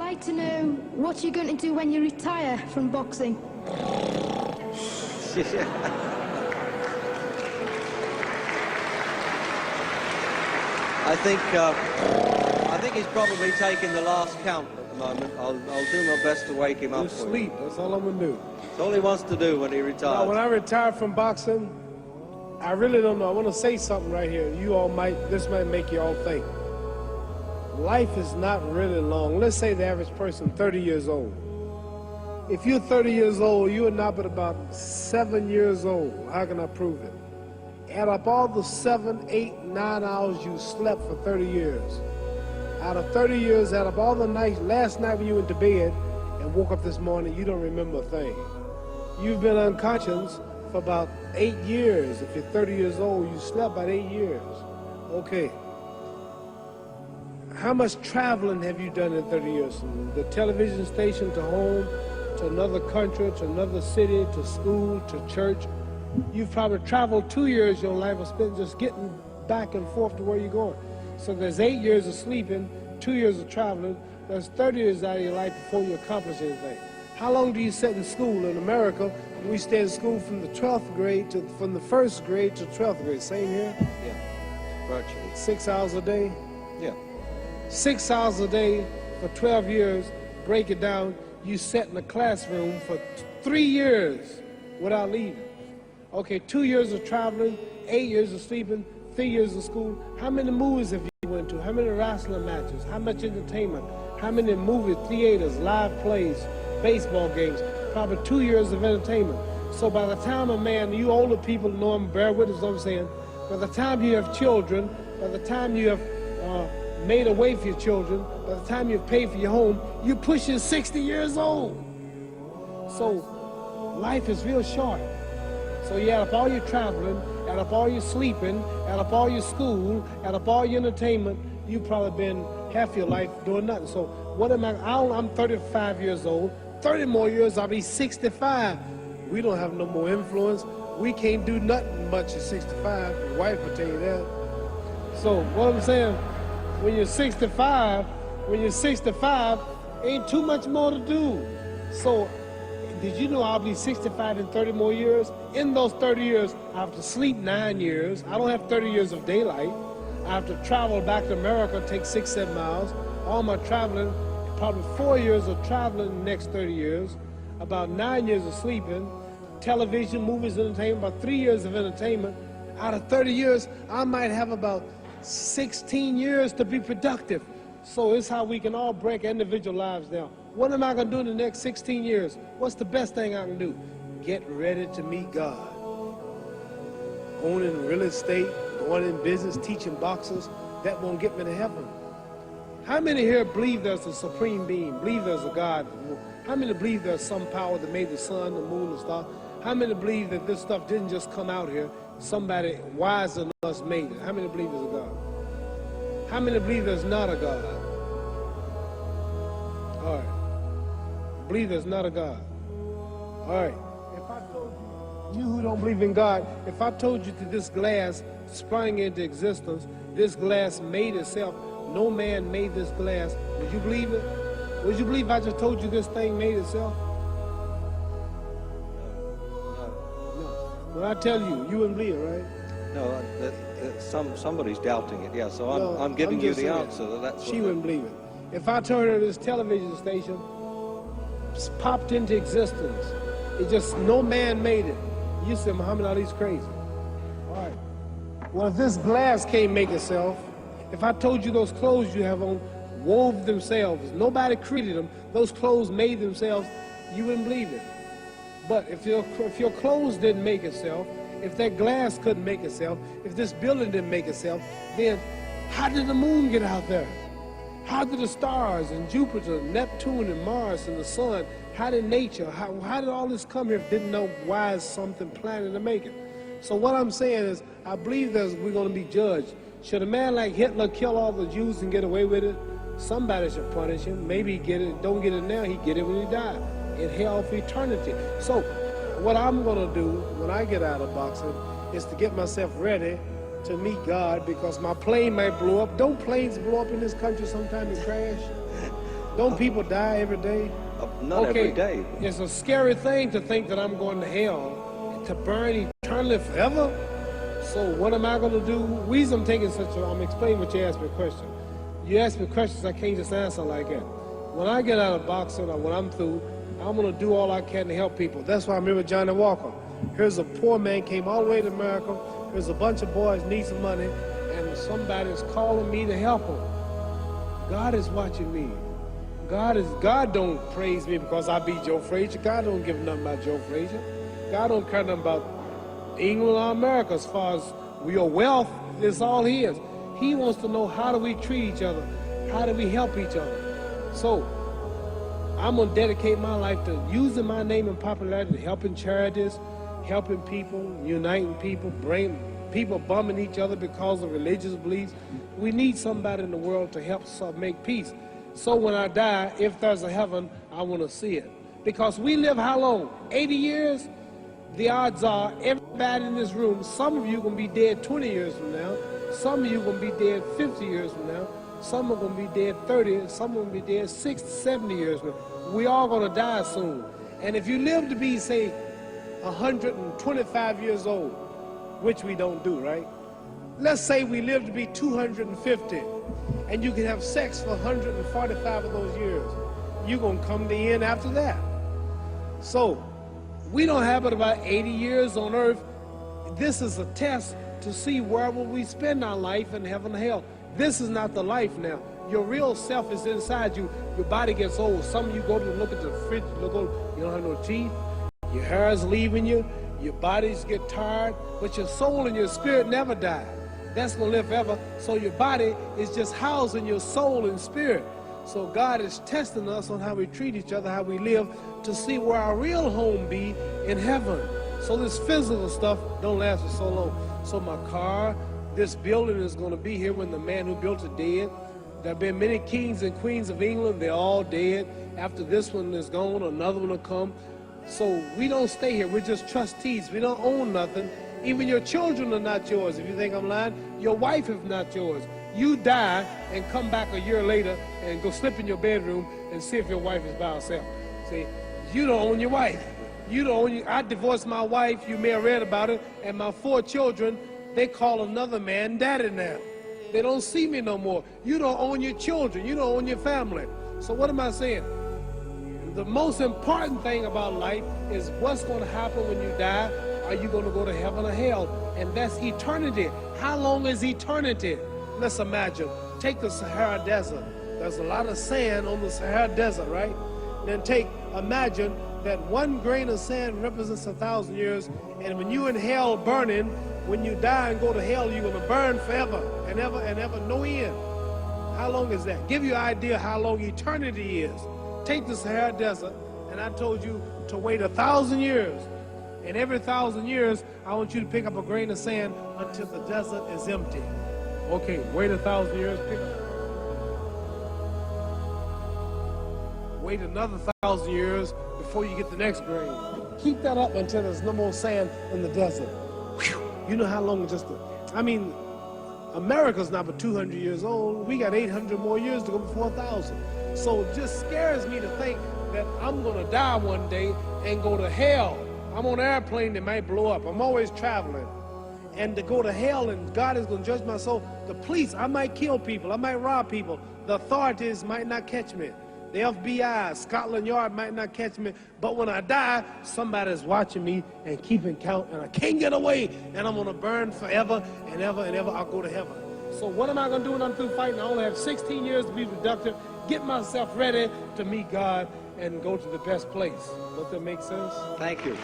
like to know what you're going to do when you retire from boxing. I think he's probably taking the last count at the moment. I'll do my best to wake him up. Just sleep. That's all I'm gonna do. That's all he wants to do when he retires. Now, when I retire from boxing, I really don't know. I want to say something right here. This might make you all think. Life is not really long. Let's say the average person, 30 years old. If you're 30 years old, you are not but about 7 years old. How can I prove it? Add up all the 7, 8, 9 hours you slept for 30 years. Out of 30 years, add up all the nights, last night when you went to bed and woke up this morning, you don't remember a thing. You've been unconscious for about 8 years. If you're 30 years old, you slept about 8 years. Okay. How much traveling have you done in 30 years? From the television station to home, to another country, to another city, to school, to church. You've probably traveled 2 years your life was spent just getting back and forth to where you're going. So there's 8 years of sleeping, 2 years of traveling. There's 30 years out of your life before you accomplish anything. How long do you sit in school? In America, we stay in school from the 12th grade from the 1st grade to 12th grade. Same here? Yeah, virtually. 6 hours a day? Yeah. 6 hours a day for 12 years. Break it down. You sat in the classroom for 3 years without leaving. Okay, 2 years of traveling, 8 years of sleeping, 3 years of school. How many movies have you went to? How many wrestling matches? How much entertainment? How many movie theaters, live plays, baseball games? Probably 2 years of entertainment. So by the time a man, you older people know I'm bear with us, what I'm saying. By the time you have children, by the time you have made a way for your children, by the time you've paid for your home, you're pushing 60 years old. So life is real short. So you add up all your traveling, add up all your sleeping, add up all your school, add up all your entertainment, you've probably been half your life doing nothing. So what am I'm 35 years old, 30 more years, I'll be 65. We don't have no more influence. We can't do nothing much at 65. Your wife will tell you that. So what I'm saying, when you're 65, ain't too much more to do. So did you know I'll be 65 in 30 more years? In those 30 years, I have to sleep 9 years. I don't have 30 years of daylight. I have to travel back to America, take 6, 7 miles. All my traveling, probably 4 years of traveling in the next 30 years, about 9 years of sleeping, television, movies, entertainment, about 3 years of entertainment. Out of 30 years, I might have about 16 years to be productive. So it's how we can all break individual lives down. What am I going to do in the next 16 years? What's the best thing I can do? Get ready to meet God. Owning real estate, going in business, teaching boxers, that won't get me to heaven. How many here believe there's a supreme being, believe there's a God? How many believe there's some power that made the sun, the moon, the stars? How many believe that this stuff didn't just come out here? Somebody wiser than us made it. How many believe there's a God? How many believe there's not a God? All right. Believe there's not a God. All right. If I told you who don't believe in God, if I told you that this glass sprang into existence, this glass made itself, no man made this glass, would you believe it? Would you believe I just told you this thing made itself? No. When I tell you, you wouldn't believe it, right? No, somebody's doubting it, yeah, so I'm giving you the answer. She wouldn't believe it. If I told her this television station popped into existence, it just, no man made it, you say, Muhammad Ali's crazy. All right. Well, if this glass can't make itself, if I told you those clothes you have on wove themselves, nobody created them, those clothes made themselves, you wouldn't believe it. But if your clothes didn't make itself, if that glass couldn't make itself, if this building didn't make itself, then how did the moon get out there? How did the stars and Jupiter, Neptune and Mars and the sun, how did nature, how did all this come here if didn't know why is something planning to make it? So what I'm saying is, I believe that we're going to be judged. Should a man like Hitler kill all the Jews and get away with it? Somebody should punish him. Maybe he get it, don't get it now, he get it when he died, in hell for eternity. So what I'm going to do when I get out of boxing is to get myself ready to meet God, because my plane might blow up. Don't planes blow up in this country sometime and crash? Don't people die every day? Not every day. It's a scary thing to think that I'm going to hell to burn eternally forever. So what am I going to do? The reason I'm taking I'm explaining what you asked me a question. You ask me questions, I can't just answer like that. When I get out of boxing or when I'm through, I'm going to do all I can to help people. That's why I remember Johnny Walker. Here's a poor man, came all the way to America. There's a bunch of boys need some money, and somebody's calling me to help them. God is watching me. God don't praise me because I beat Joe Frazier. God don't give nothing about Joe Frazier. God don't care nothing about England or America as far as your wealth. It's all his. He wants to know, how do we treat each other? How do we help each other? So I'm going to dedicate my life to using my name and popularity, helping charities, helping people, uniting people, bring people bumming each other because of religious beliefs. We need somebody in the world to help make peace. So when I die, if there's a heaven, I want to see it. Because we live how long? 80 years? The odds are everybody in this room, some of you are going to be dead 20 years from now. Some of you are going to be dead 50 years from now. Some are going to be dead 30. Some are going to be dead 60, 70 years from now. We all going to die soon. And if you live to be, say, 125 years old, which we don't do, right? Let's say we live to be 250, and you can have sex for 145 of those years. You're going to come to the end after that. So we don't have but about 80 years on earth. This is a test to see where will we spend our life in heaven or hell. This is not the life now. Your real self is inside you. Your body gets old. Some of you go to look at the fridge, you don't have no teeth. Your hair is leaving you. Your bodies get tired. But your soul and your spirit never die. That's going to live forever. So your body is just housing your soul and spirit. So God is testing us on how we treat each other, how we live, to see where our real home be in heaven. So this physical stuff don't last for so long. So my car, this building is going to be here when the man who built it dead. There have been many kings and queens of England. They're all dead. After this one is gone, another one will come. So we don't stay here. We're just trustees. We don't own nothing. Even your children are not yours. If you think I'm lying, your wife is not yours. You die and come back a year later and go slip in your bedroom and see if your wife is by herself. See, you don't own your wife. You don't own I divorced my wife. You may have read about it. And my 4 children, they call another man daddy now. They don't see me no more. You don't own your children. You don't own your family. So what am I saying? The most important thing about life is what's going to happen when you die. Are you going to go to heaven or hell? And that's eternity. How long is eternity? Let's imagine. Take the Sahara Desert. There's a lot of sand on the Sahara Desert, right? Then imagine that 1 grain of sand represents 1,000 years. And when you're in hell burning, when you die and go to hell, you're going to burn forever and ever and ever, no end. How long is that? Give you an idea how long eternity is. Take the Sahara Desert, and I told you to wait 1,000 years. And every 1,000 years, I want you to pick up a grain of sand until the desert is empty. Okay, wait 1,000 years, pick up. Wait another 1,000 years before you get the next grain. Keep that up until there's no more sand in the desert. Whew. You know how long America's not but 200 years old. We got 800 more years to go before 1,000. So it just scares me to think that I'm going to die one day and go to hell. I'm on an airplane that might blow up. I'm always traveling. And to go to hell and God is going to judge my soul. The police, I might kill people. I might rob people. The authorities might not catch me. The FBI, Scotland Yard might not catch me. But when I die, somebody's watching me and keeping count. And I can't get away. And I'm going to burn forever and ever and ever. I'll go to heaven. So what am I going to do when I'm through fighting? I only have 16 years to be productive. Get myself ready to meet God and go to the best place. Does that make sense? Thank you.